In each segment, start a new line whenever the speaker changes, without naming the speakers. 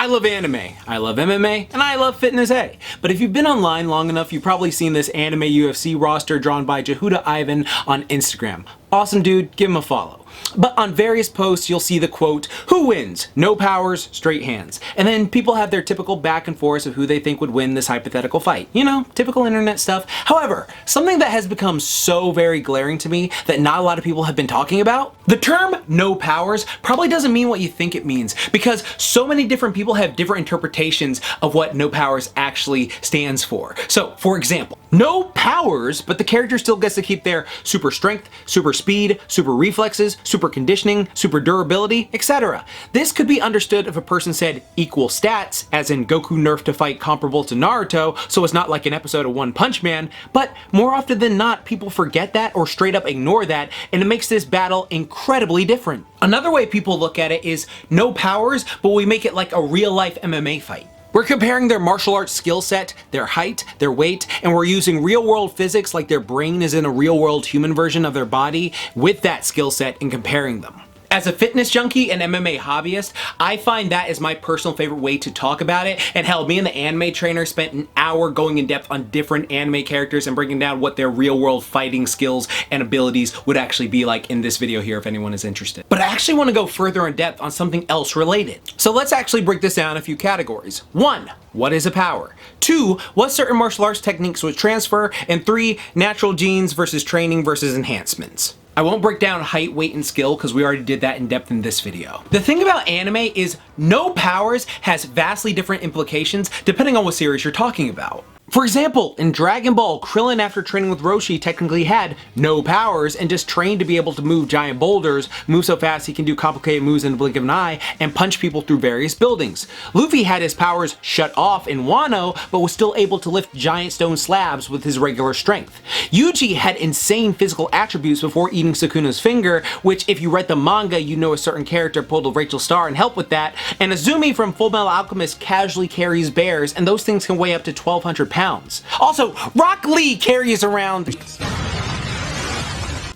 love anime, I love MMA, and I love Fitness A. But if you've been online long enough, you've probably seen this Anime UFC roster drawn by Jehuda Ivan on Instagram. Awesome dude, give him a follow. But on various posts, you'll see the quote, "Who wins? No powers, straight hands." And then people have their typical back and forth of who they think would win this hypothetical fight. You know, typical internet stuff. However, something that has become so very glaring to me that not a lot of people have been talking about, the term no powers probably doesn't mean what you think it means, because so many different people have different interpretations of what no powers actually stands for. So, for example, no powers, but the character still gets to keep their super strength, super speed, super reflexes, super conditioning, super durability, etc. This could be understood if a person said equal stats, as in Goku nerfed to fight comparable to Naruto, so it's not like an episode of One Punch Man, but more often than not, people forget that or straight up ignore that, and it makes this battle incredibly different. Another way people look at it is no powers, but we make it like a real life MMA fight. We're comparing their martial arts skill set, their height, their weight, and we're using real world physics like their brain is in a real world human version of their body with that skill set and comparing them. As a fitness junkie and MMA hobbyist, I find that is my personal favorite way to talk about it, and hell, me and the anime trainer spent an hour going in depth on different anime characters and breaking down what their real world fighting skills and abilities would actually be like in this video here if anyone is interested. But I actually want to go further in depth on something else related. So let's actually break this down in a few categories. 1. What is a power? 2. What certain martial arts techniques would transfer? And 3. Natural genes versus training versus enhancements. I won't break down height, weight, and skill because we already did that in depth in this video. The thing about anime is no powers has vastly different implications depending on what series you're talking about. For example, in Dragon Ball, Krillin after training with Roshi technically had no powers and just trained to be able to move giant boulders, move so fast he can do complicated moves in the blink of an eye, and punch people through various buildings. Luffy had his powers shut off in Wano, but was still able to lift giant stone slabs with his regular strength. Yuji had insane physical attributes before eating Sukuna's finger, which if you read the manga, you know a certain character pulled a Rachel Starr and helped with that, and Azumi from Fullmetal Alchemist casually carries bears, and those things can weigh up to 1,200 pounds. Also, Rock Lee carries around...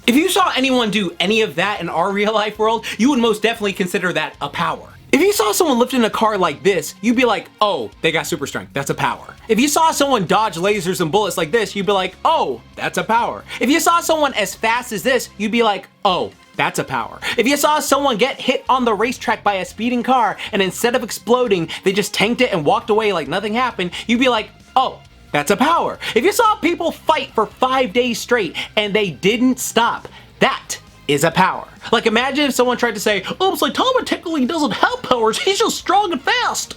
If you saw anyone do any of that in our real life world, you would most definitely consider that a power. If you saw someone lifting a car like this, you'd be like, oh, they got super strength, that's a power. If you saw someone dodge lasers and bullets like this, you'd be like, oh, that's a power. If you saw someone as fast as this, you'd be like, oh, that's a power. If you saw someone get hit on the racetrack by a speeding car and instead of exploding, they just tanked it and walked away like nothing happened, you'd be like, oh, that's a power. If you saw people fight for 5 days straight and they didn't stop, that is a power. Like imagine if someone tried to say, oh, Saitama technically doesn't have powers, he's just strong and fast.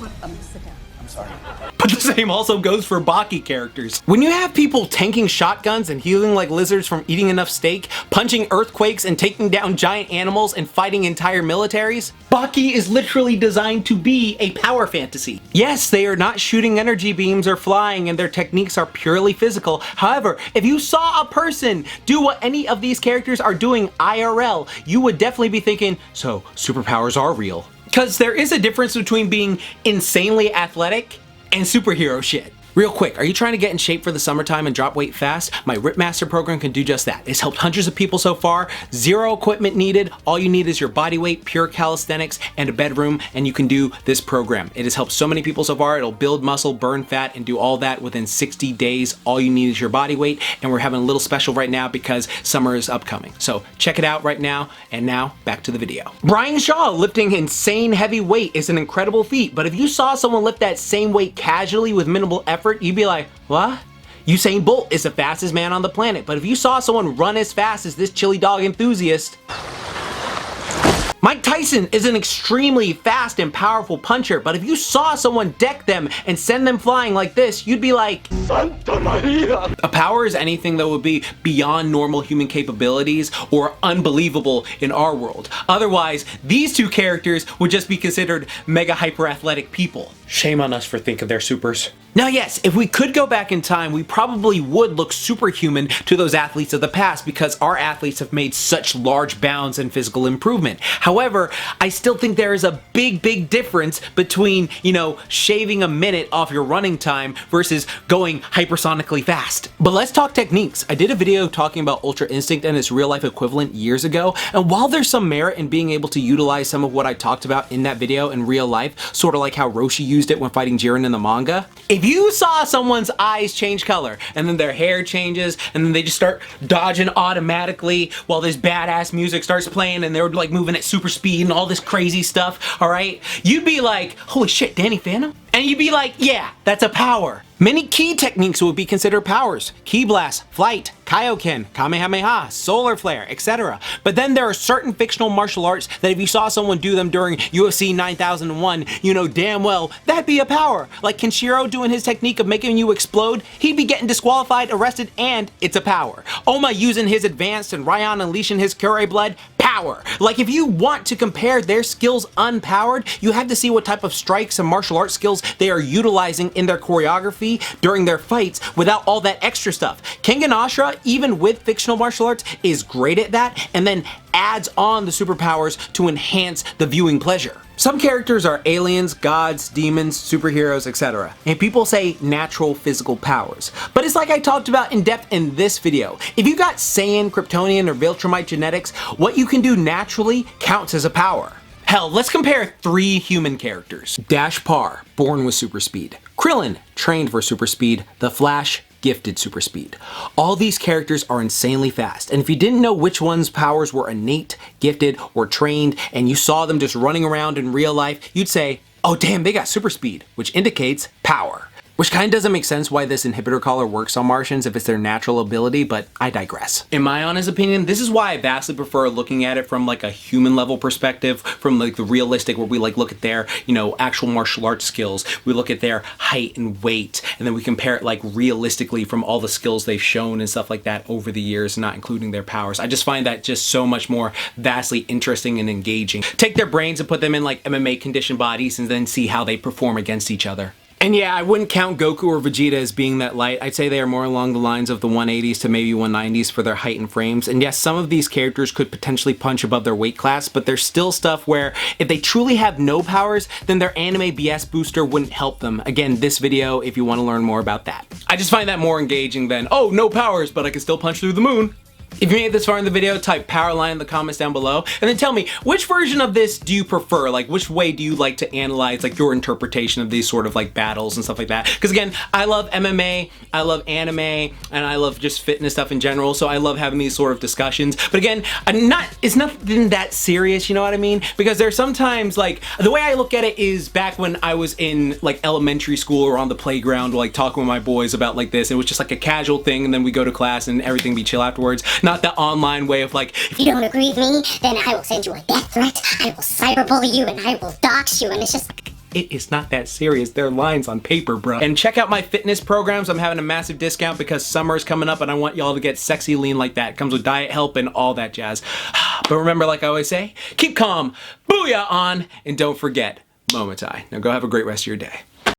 I'm sorry. But the same also goes for Baki characters. When you have people tanking shotguns and healing like lizards from eating enough steak, punching earthquakes and taking down giant animals and fighting entire militaries, Baki is literally designed to be a power fantasy. Yes, they are not shooting energy beams or flying and their techniques are purely physical. However, if you saw a person do what any of these characters are doing IRL, you would definitely be thinking, so superpowers are real. Because there is a difference between being insanely athletic and superhero shit. Real quick, are you trying to get in shape for the summertime and drop weight fast? My Ripmaster program can do just that. It's helped hundreds of people so far. Zero equipment needed. All you need is your body weight, pure calisthenics, and a bedroom, and you can do this program. It has helped so many people so far. It'll build muscle, burn fat, and do all that within 60 days. All you need is your body weight, and we're having a little special right now because summer is upcoming. So check it out right now, and now back to the video. Brian Shaw lifting insane heavy weight is an incredible feat, but if you saw someone lift that same weight casually with minimal effort, you'd be like, what? Usain Bolt is the fastest man on the planet, but if you saw someone run as fast as this chili dog enthusiast, Mike Tyson is an extremely fast and powerful puncher, but if you saw someone deck them and send them flying like this, you'd be like, Santa Maria. A power is anything that would be beyond normal human capabilities or unbelievable in our world. Otherwise, these two characters would just be considered mega hyper athletic people. Shame on us for thinking they're supers. Now yes, if we could go back in time, we probably would look superhuman to those athletes of the past because our athletes have made such large bounds in physical improvement. However, I still think there is a big difference between, you know, shaving a minute off your running time versus going hypersonically fast. But let's talk techniques. I did a video talking about Ultra Instinct and its real life equivalent years ago, and while there's some merit in being able to utilize some of what I talked about in that video in real life, sort of like how Roshi used it when fighting Jiren in the manga, if you saw someone's eyes change color and then their hair changes and then they just start dodging automatically while this badass music starts playing and they're like moving at super speed and all this crazy stuff, alright? You'd be like, holy shit, Danny Phantom? And you'd be like, yeah, that's a power. Many key techniques would be considered powers. Ki blast, flight, kaioken, kamehameha, solar flare, etc. But then there are certain fictional martial arts that if you saw someone do them during UFC 9001, you know damn well that'd be a power. Like Kenshiro doing his technique of making you explode, he'd be getting disqualified, arrested, and it's a power. Oma using his advanced and Ryan unleashing his Kure blood, power. Like if you want to compare their skills unpowered, you have to see what type of strikes and martial arts skills they are utilizing in their choreography during their fights without all that extra stuff. Kengan Ashura, even with fictional martial arts, is great at that and then adds on the superpowers to enhance the viewing pleasure. Some characters are aliens, gods, demons, superheroes, etc. And people say natural physical powers. But it's like I talked about in depth in this video. If you got Saiyan, Kryptonian, or Viltrumite genetics, what you can do naturally counts as a power. Hell, let's compare 3 human characters. Dash Par, born with super speed. Krillin, trained for super speed. The Flash, gifted super speed. All these characters are insanely fast, and if you didn't know which one's powers were innate, gifted, or trained, and you saw them just running around in real life, you'd say, oh damn, they got super speed, which indicates power. Which kind of doesn't make sense why this inhibitor collar works on Martians if it's their natural ability, but I digress. In my honest opinion, this is why I vastly prefer looking at it from like a human level perspective, from like the realistic where we like look at their, you know, actual martial arts skills, we look at their height and weight, and then we compare it like realistically from all the skills they've shown and stuff like that over the years, not including their powers. I just find that just so much more vastly interesting and engaging. Take their brains and put them in like MMA conditioned bodies and then see how they perform against each other. And yeah, I wouldn't count Goku or Vegeta as being that light. I'd say they are more along the lines of the 180s to maybe 190s for their height and frames. And yes, some of these characters could potentially punch above their weight class, but there's still stuff where if they truly have no powers, then their anime BS booster wouldn't help them. Again, this video if you want to learn more about that. I just find that more engaging than, oh, no powers, but I can still punch through the moon. If you made it this far in the video, type powerline in the comments down below, and then tell me, which version of this do you prefer? Like, which way do you like to analyze, like, your interpretation of these sort of, like, battles and stuff like that? Because, again, I love MMA, I love anime, and I love just fitness stuff in general, so I love having these sort of discussions. But again, it's nothing that serious, you know what I mean? Because there's sometimes, like, the way I look at it is back when I was in, like, elementary school or on the playground, like, talking with my boys about, like, this. It was just, like, a casual thing, and then we go to class and everything be chill afterwards. Not the online way of like,
if you don't agree with me, then I will send you a death threat, I will cyberbully you, and I will dox you, and it's just...
It is not that serious. They're lines on paper, bro. And check out my fitness programs. I'm having a massive discount because summer is coming up and I want y'all to get sexy lean like that. It comes with diet help and all that jazz. But remember, like I always say, keep calm, booyah on, and don't forget, Momentai. Now go have a great rest of your day.